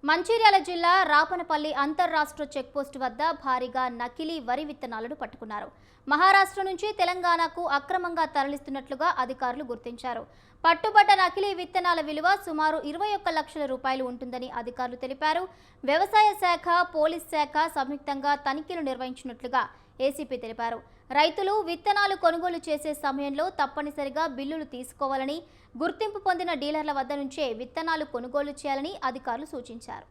మంచిర్యాల జిల్లా రాపనపల్లి అంతర్రాష్ట్ర చెక్పోస్టు వద్ద భారీగా నకిలీ వరి విత్తనాలను పట్టుకున్నారు. మహారాష్ట్ర నుంచి తెలంగాణకు అక్రమంగా తరలిస్తున్నట్లుగా అధికారులు గుర్తించారు. పట్టుబడ్డ నకిలీ విత్తనాల విలువ సుమారు 21 లక్షల రూపాయలు ఉంటుందని అధికారులు తెలిపారు. వ్యవసాయ శాఖ, పోలీస్ శాఖ సంయుక్తంగా తనిఖీలు నిర్వహించినట్లుగా ఏసీపీ తెలిపారు. రైతులు విత్తనాలు కొనుగోలు చేసే సమయంలో తప్పనిసరిగా బిల్లులు తీసుకోవాలని, గుర్తింపు పొందిన డీలర్ల వద్ద నుంచే విత్తనాలు కొనుగోలు చేయాలని అధికారులు సూచించారు.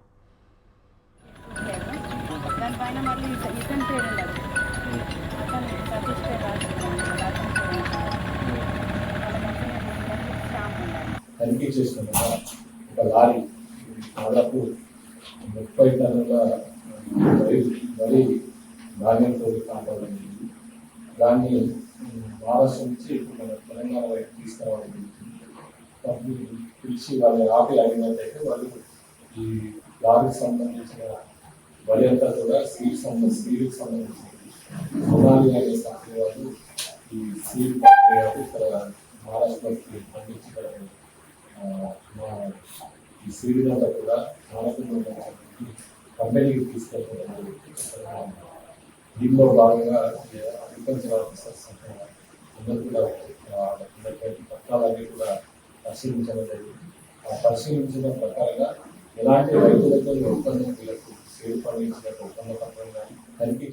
తనిఖీ చేసినట్టుగా ఒక లారీ దాదాపు 30 టన్నుల వరి ధాన్యంతో కాపాడింది. దాన్ని మహారాష్ట్ర నుంచి మన తెలంగాణ వైపు తీసుకురావడం పిలిచి వాళ్ళు ఆపి అడిగినట్టయితే వాళ్ళు ఈ లారీకి సంబంధించిన వరి అంతా కూడా సీడ్కి సంబంధించిన సోనాలి అనే కంపెనీ వాళ్ళు ఈ సీడ్ కంపెనీ వాళ్ళు ఇక్కడ మహారాష్ట్రకి పండించడం ఈ సీడ్ అంతా కూడా మానకుండా కంపెనీకి తీసుకెళ్తున్నారు. దీనిలో భాగంగా అగ్రికల్చర్ ఆఫీసర్స్ అందరూ కూడా పత్రాలన్నీ కూడా పరిశీలించడం జరిగింది. ఆ పరిశీలించిన ప్రకారంగా ఎలాంటి రైతులతో ఒప్పందం వీళ్ళకు సేల్ పండించినట్టు ఒప్పంద పత్రం కానీ తనిఖీ